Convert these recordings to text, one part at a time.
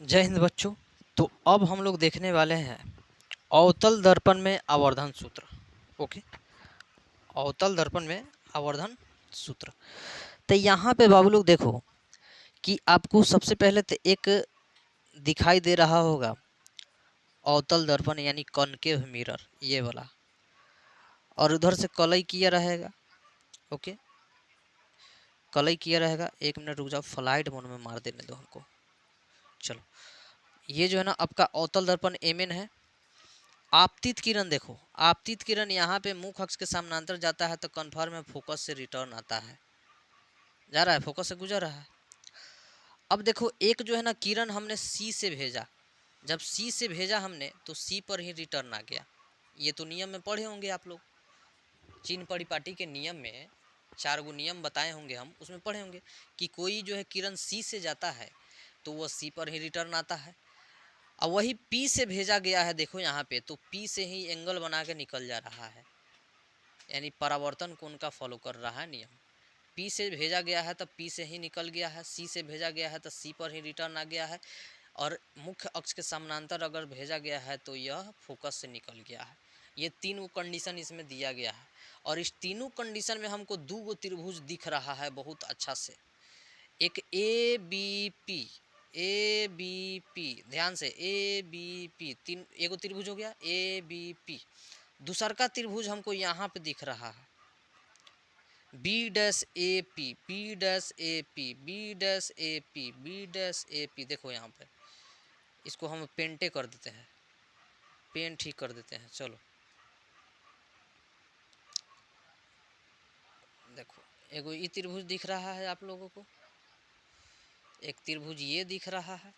जय हिंद बच्चों। तो अब हम लोग देखने वाले हैं अवतल दर्पण में आवर्धन सूत्र। ओके, अवतल दर्पण में आवर्धन सूत्र। तो यहाँ पे बाबू लोग देखो कि आपको सबसे पहले तो एक दिखाई दे रहा होगा अवतल दर्पण यानी कॉनकेव मिरर, ये वाला, और उधर से कलई किया रहेगा। ओके, कलई किया रहेगा। एक मिनट रुक जाओ, फ्लाइट मोड में मार देने दो हमको। चलो, ये जो है ना आपका अवतल दर्पण एमएन है। आपतित किरण देखो, आपतित किरण यहाँ पे मुख अक्ष के समानांतर जाता है तो कन्फर्म है फोकस से रिटर्न आता है, जा रहा है, फोकस से गुजर रहा है। अब देखो एक जो है ना किरण हमने सी से भेजा, जब सी से भेजा हमने तो सी पर ही रिटर्न आ गया। ये तो नियम में पढ़े होंगे आप लोग, चिन्ह परिपाटी के नियम में 4 गो नियम बताए होंगे, हम उसमें पढ़े होंगे कि कोई जो है किरण सी से जाता है तो वह सी पर ही रिटर्न आता है। अब वही पी से भेजा गया है, देखो यहाँ पे तो पी से ही एंगल बना के निकल जा रहा है, यानी परावर्तन कोण का फॉलो कर रहा है नियम। पी से भेजा गया है तो पी से ही निकल गया है, सी से भेजा गया है तो सी पर ही रिटर्न आ गया है, और मुख्य अक्ष के समानांतर अगर भेजा गया है तो यह फोकस से निकल गया है। ये तीनों कंडीशन इसमें दिया गया है, और इस तीनों कंडीशन में हमको 2 गो त्रिभुज दिख रहा है बहुत अच्छा से। एक ए बी पी, ध्यान से, ए बी पी, तीन एगो त्रिभुज हो गया ए बी पी। दूसर का त्रिभुज हमको यहाँ पे दिख रहा है B dash A P, B dash A P, B dash A P, B dash A P. देखो यहाँ पे इसको हम पेंटे कर देते हैं, पेन ठीक कर देते हैं। चलो देखो, एगो ये त्रिभुज दिख रहा है आप लोगों को, एक त्रिभुज ये दिख रहा है,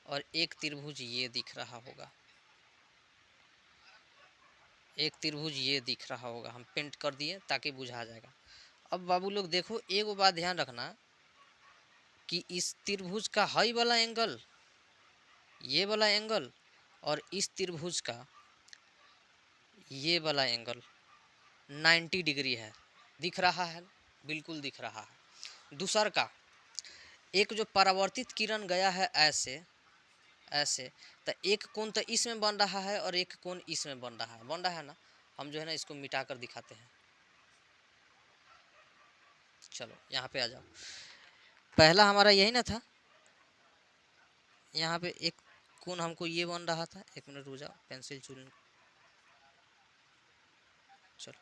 और एक त्रिभुज ये दिख रहा होगा, एक त्रिभुज ये दिख रहा होगा। हम पेंट कर दिए ताकि बुझा जाएगा। अब बाबू लोग देखो, एगो बात ध्यान रखना कि इस त्रिभुज का हाई वाला एंगल, ये वाला एंगल, और इस त्रिभुज का ये वाला एंगल 90 डिग्री है। दिख रहा है, बिल्कुल दिख रहा है। दूसर का एक जो परावर्तित किरण गया है ऐसे ऐसे, तो एक कोण तो इसमें बन रहा है और एक कोण इसमें बन रहा है ना। हम जो है ना इसको मिटा कर दिखाते हैं। चलो यहाँ पे आ जाओ, पहला हमारा यही ना था, यहाँ पे एक कोण हमको ये बन रहा था। एक मिनट रुक जाओ, पेंसिल चुन। चलो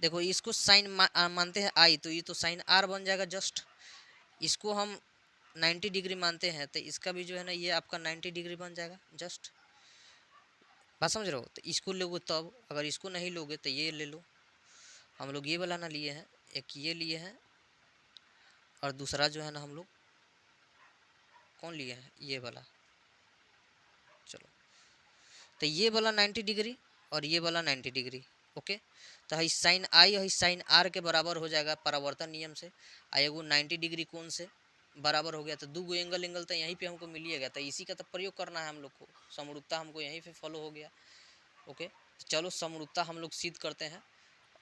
देखो, इसको साइन मानते हैं आई, तो ये तो साइन आर बन जाएगा जस्ट। इसको हम 90 डिग्री मानते हैं तो इसका भी जो है ना ये आपका 90 डिग्री बन जाएगा जस्ट। बात समझ रहे हो? तो इसको लोगे तब, अगर इसको नहीं लोगे तो ये ले लो। हम लोग ये वाला ना लिए हैं, एक ये लिए हैं, और दूसरा जो है ना हम लोग कौन लिए हैं, ये वाला। चलो, तो ये वाला 90 डिग्री और ये वाला 90 डिग्री। ओके, तो है साइन आई है साइन आर के बराबर हो जाएगा परावर्तन नियम से। एगो 90 डिग्री कोण से बराबर हो गया, तो 2 गो एंगल तो यहीं पे हमको मिल ही गया, तो इसी का तो प्रयोग करना है हम लोग को। समरूपता हमको यहीं पे फॉलो हो गया। ओके, तो चलो समरूपता हम लोग सिद्ध करते हैं,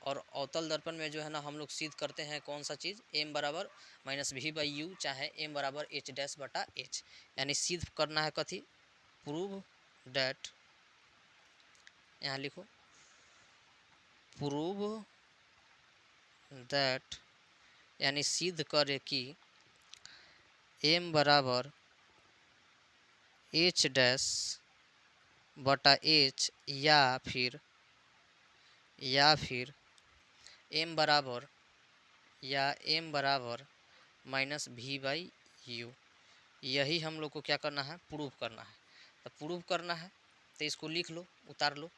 और अवतल दर्पण में जो है ना हम लोग सिद्ध करते हैं कौन सा चीज़, एम बराबर माइनस वी बाई यू, चाहे एम बराबर एच डैश बटा एच। यानी सिद्ध करना है कथी, प्रूव डैट, यहाँ लिखो प्रूव दैट, यानी सिद्ध करे कि एम बराबर एच डैश बटा एच, या फिर एम बराबर माइनस वी बाई यू। यही हम लोग को क्या करना है, प्रूव करना है। तो प्रूव करना है तो इसको लिख लो, उतार लो।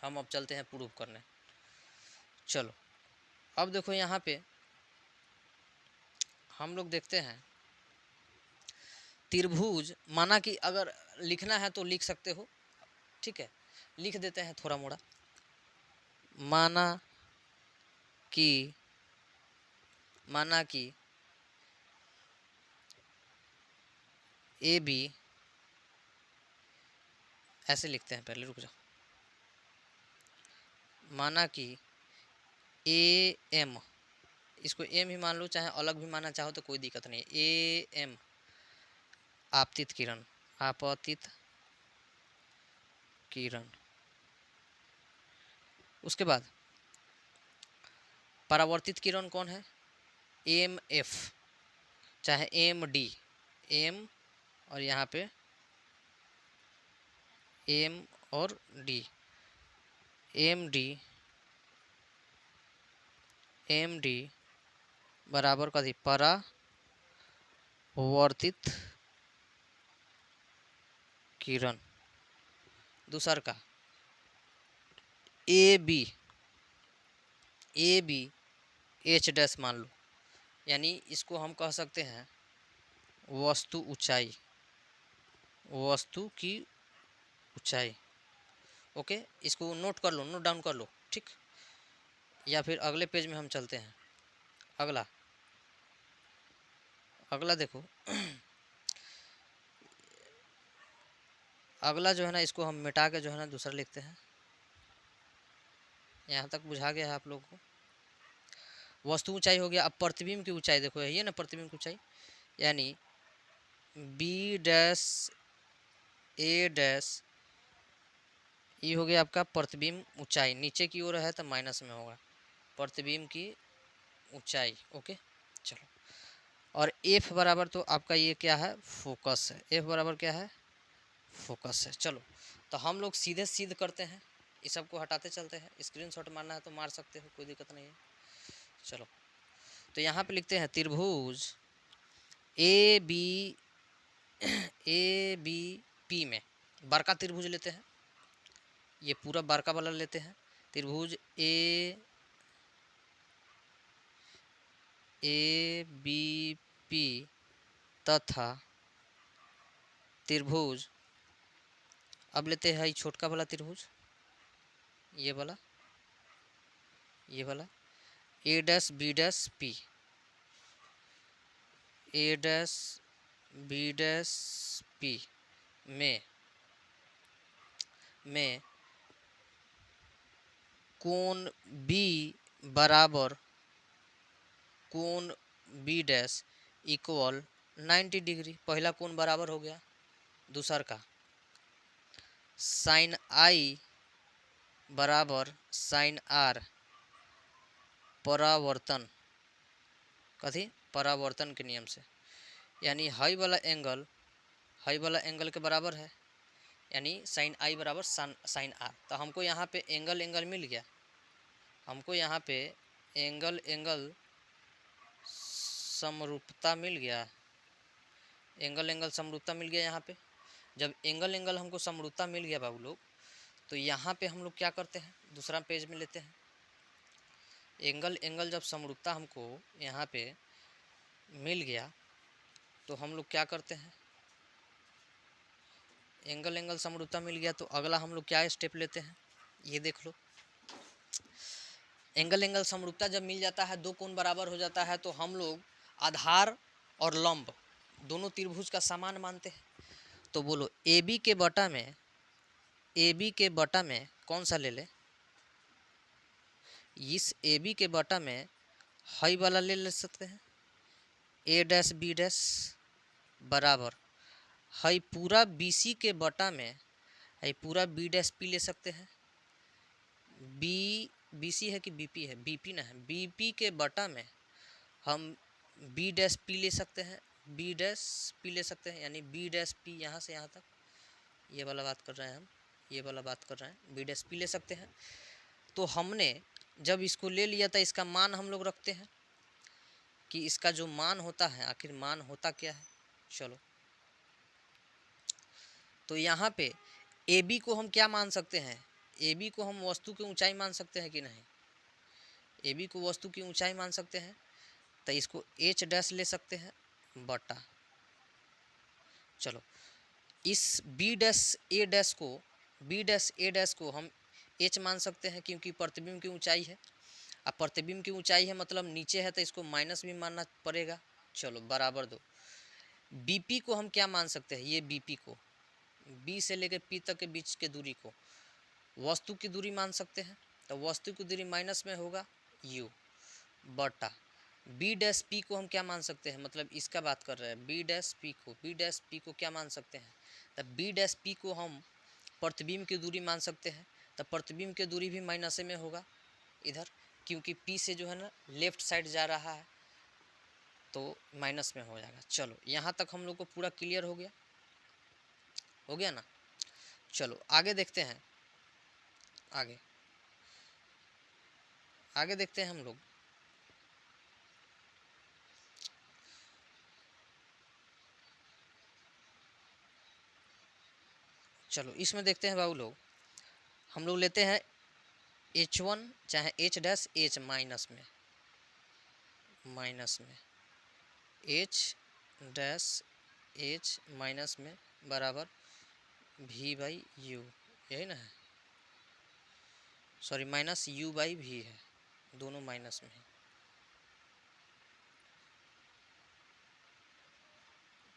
हम अब चलते हैं प्रूव करने। चलो अब देखो यहाँ पे हम लोग देखते हैं त्रिभुज, माना कि अगर लिखना है तो लिख सकते हो, ठीक है, लिख देते हैं थोड़ा मोड़ा। माना कि ए बी, ऐसे लिखते हैं, पहले रुक जाओ। माना कि ए एम, इसको एम ही मान लो, चाहे अलग भी मानना चाहो तो कोई दिक्कत नहीं। ए एम आपतित किरण आपतित किरण। उसके बाद परावर्तित किरण कौन है? एम एफ, चाहे एम डी, एम और यहाँ पे एम और डी, एम डी बराबर कथी? परावर्तित किरण। दूसर का ए बी एच डैश मान लो, यानी इसको हम कह सकते हैं वस्तु ऊंचाई, वस्तु की ऊंचाई। ओके, इसको नोट कर लो, नोट डाउन कर लो, ठीक। या फिर अगले पेज में हम चलते हैं। अगला देखो अगला जो है ना, इसको हम मिटा के जो है ना दूसरा लिखते हैं। यहाँ तक बुझा गया है आप लोगों को? वस्तु ऊंचाई हो गया। अब प्रतिबिंब की ऊंचाई देखो, यही है ना प्रतिबिंब की ऊंचाई, यानी बी डैश ए डैश, ये हो गया आपका प्रतिबिंब ऊंचाई। नीचे की ओर है तो माइनस में होगा प्रतिबिंब की ऊंचाई। ओके चलो, और एफ बराबर तो आपका ये क्या है? फोकस है। एफ बराबर क्या है? फोकस है। चलो, तो हम लोग सीधे सीध करते हैं, इस सब को हटाते चलते हैं। स्क्रीनशॉट मारना है तो मार सकते हो, कोई दिक्कत नहीं है। चलो, तो यहाँ पे लिखते हैं त्रिभुज ए बी पी में बड़का त्रिभुज लेते हैं, ये पूरा बड़का वाला लेते हैं। त्रिभुज ए बी पी तथा त्रिभुज, अब लेते हैं ये छोटका वाला त्रिभुज, ये वाला ए डैश बी डैश पी, ए डैश बी डैश पी में कोण बी बराबर कोण बी डैश इक्वल 90 डिग्री। पहला कोण बराबर हो गया, दूसर का साइन आई बराबर साइन आर, परावर्तन कथी? परावर्तन के नियम से, यानी हाई वाला एंगल के बराबर है, यानी साइन आई बराबर साइन आर। तो हमको यहाँ पे एंगल मिल गया, हमको यहाँ पे एंगल समरूपता मिल गया, एंगल समरूपता मिल गया। यहाँ पे जब एंगल हमको समरूपता मिल गया बाबू लोग, तो यहाँ पे हम लोग क्या करते हैं? दूसरा पेज में लेते हैं। एंगल जब समरूपता हमको यहाँ पे मिल गया तो हम लोग क्या करते हैं? एंगल समरूपता मिल गया तो अगला हम लोग क्या स्टेप लेते हैं? ये देख लो, एंगल समरूपता जब मिल जाता है, दो कोण बराबर हो जाता है, तो हम लोग आधार और लंब दोनों त्रिभुज का समान मानते हैं। तो बोलो ए बी के बटा में कौन सा ले ले? इस ए बी के बटा में हाई वाला ले सकते हैं, ए डैश बी डैश बराबर हाई पूरा बी सी के बटा में हाई पूरा बी डैश पी ले सकते हैं। बी सी है कि बी पी है? बी पी ना है, बी पी के बटा में हम बी डैश पी ले सकते हैं, बी डैश पी ले सकते हैं, यानी बी डैश पी यहाँ से यहाँ तक, ये वाला बात कर रहे हैं हम, ये वाला बात कर रहे हैं, बी डैश पी ले सकते हैं। तो हमने जब इसको ले लिया था, इसका मान हम लोग रखते हैं कि इसका जो मान होता है, आखिर मान होता क्या है। चलो, तो यहाँ पे ए बी को हम क्या मान सकते हैं? ए बी को हम वस्तु की ऊंचाई मान सकते हैं कि नहीं? ए बी को वस्तु की ऊंचाई मान सकते हैं, तो इसको एच डैश ले सकते हैं बटा, चलो इस बी डैश ए डैश को हम एच मान सकते हैं, क्योंकि प्रतिबिंब की ऊंचाई है। अब प्रतिबिंब की ऊंचाई है मतलब नीचे है, तो इसको माइनस भी मानना पड़ेगा। चलो बराबर दो। बीपी को हम क्या मान सकते हैं? ये बीपी को, बी से लेकर पी तक के बीच के दूरी को वस्तु की दूरी मान सकते हैं। तो वस्तु की दूरी माइनस में होगा यू बटा बी डैश पी को हम क्या मान सकते हैं, मतलब इसका बात कर रहे हैं, बी डैश पी को क्या मान सकते हैं, तब बी डैश पी को हम प्रतिबिंब की दूरी मान सकते हैं। तब प्रतिबिंब की दूरी भी माइनस में होगा इधर, क्योंकि पी से जो है ना लेफ्ट साइड जा रहा है तो माइनस में हो जाएगा। चलो यहाँ तक हम लोग को पूरा क्लियर हो गया ना। चलो आगे देखते हैं, आगे देखते हैं हम लोग। चलो इसमें देखते हैं बाबू लोग, हम लोग लेते हैं H1 चाहे H डैश H माइनस में H डैश H माइनस में बराबर V बाई U, यही ना है, sorry minus U by V है, दोनों माइनस में है।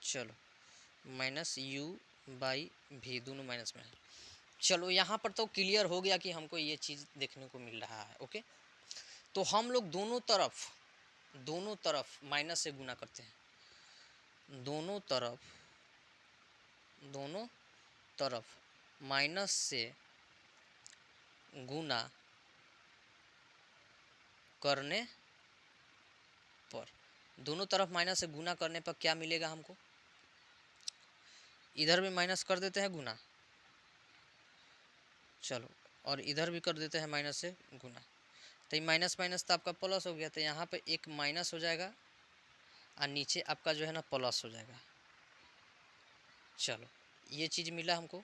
चलो माइनस U बाई V दोनों माइनस में है। चलो यहाँ पर तो क्लियर हो गया कि हमको ये चीज़ देखने को मिल रहा है। ओके, तो हम लोग दोनों तरफ माइनस से गुना करते हैं, दोनों तरफ माइनस से गुना करने पर, दोनों तरफ माइनस से गुना करने पर क्या मिलेगा हमको, इधर भी माइनस कर देते हैं गुना, चलो और इधर भी कर देते हैं माइनस से गुना, तो ये माइनस माइनस तो आपका प्लस हो गया, तो यहाँ पे एक माइनस हो जाएगा और नीचे आपका जो है ना प्लस हो जाएगा। चलो ये चीज़ मिला हमको,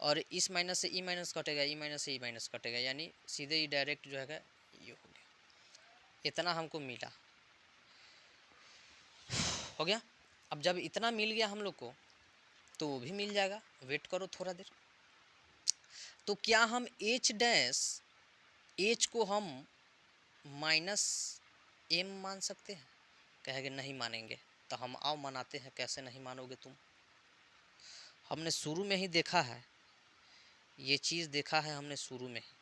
और इस माइनस से ई माइनस कटेगा, ई माइनस से ई माइनस कटेगा, यानी सीधे ही डायरेक्ट जो है ये हो गया, इतना हमको मिला, हो गया। अब जब इतना मिल गया हम लोग को तो वो भी मिल जाएगा, वेट करो थोड़ा देर। तो क्या हम H को हम माइनस M मान सकते हैं, कहेंगे नहीं मानेंगे, तो हम आओ मनाते हैं, कैसे नहीं मानोगे तुम, हमने शुरू में ही देखा है, ये चीज़ देखा है हमने शुरू में ही,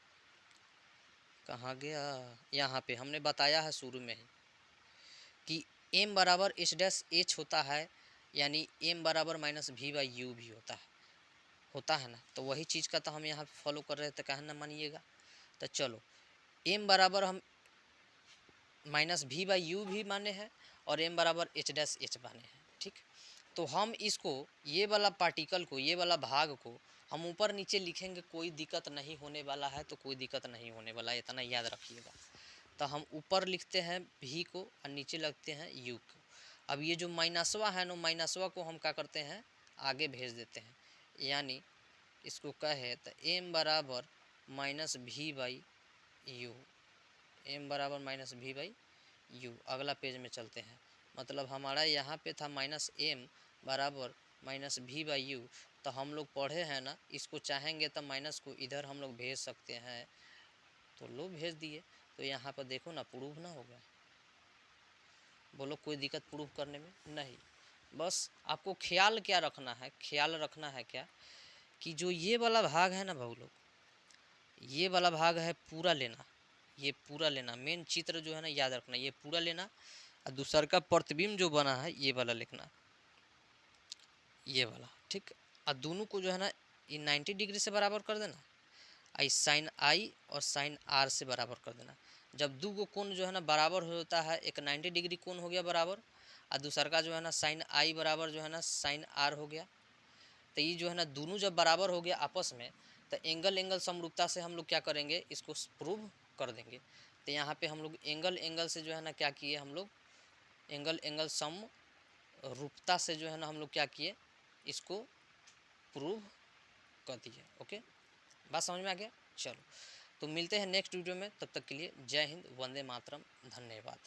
कहाँ गया, यहाँ पे हमने बताया है शुरू में ही कि M बराबर H डैश H होता है, यानी M बराबर माइनस V बाई U भी होता है ना, तो वही चीज़ का तो हम यहाँ पे फॉलो कर रहे थे, कहे ना मानिएगा। तो चलो M बराबर हम माइनस V बाई U भी माने हैं और M बराबर H डैश H माने हैं, ठीक। तो हम इसको, ये वाला पार्टिकल को, ये वाला भाग को हम ऊपर नीचे लिखेंगे, कोई दिक्कत नहीं होने वाला है, तो कोई दिक्कत नहीं होने वाला है, इतना याद रखिएगा। तो हम ऊपर लिखते हैं V को और नीचे लिखते हैं U को। अब ये जो माइनसवा है ना, माइनसवा को हम क्या करते हैं, आगे भेज देते हैं, यानी इसको कहे तो M बराबर minus V by U, M बराबर माइनस V बाई U। अगला पेज में चलते हैं, मतलब हमारा यहाँ पे था माइनस M बराबर माइनस V बाई U, तो हम लोग पढ़े हैं ना, इसको चाहेंगे तो माइनस को इधर हम लोग भेज सकते हैं, तो लो भेज दिए। तो यहाँ पर देखो ना, प्रूफ ना हो गया, बोलो कोई दिक्कत प्रूफ करने में नहीं। बस आपको ख्याल क्या रखना है, ख्याल रखना है क्या, कि जो ये वाला भाग है ना भाऊ लोग, ये वाला भाग है पूरा लेना, ये पूरा लेना, मेन चित्र जो है ना याद रखना, ये पूरा लेना, और दूसर का प्रतिबिंब जो बना है ये वाला लिखना, ये वाला, ठीक। और दोनों को जो है ना ये 90 डिग्री से बराबर कर देना, आई साइन आई और साइन आर से बराबर कर देना। जब दो गो कोण जो है ना बराबर होता है, एक 90 डिग्री कोण हो गया बराबर, और दूसर का जो है ना साइन आई बराबर जो है ना साइन आर हो गया, तो ये जो है ना दोनों जब बराबर हो गया आपस में, तो एंगल समरूपता से हम लोग क्या करेंगे, इसको प्रूव कर देंगे। तो यहाँ पे हम लोग एंगल से जो है ना क्या किए, हम लोग एंगल समरूपता से जो है ना हम लोग क्या किए, इसको प्रूव कर दिए। ओके, बात समझ में आ गया। चलो तो मिलते हैं नेक्स्ट वीडियो में, तब तक के लिए जय हिंद, वंदे मातरम, धन्यवाद।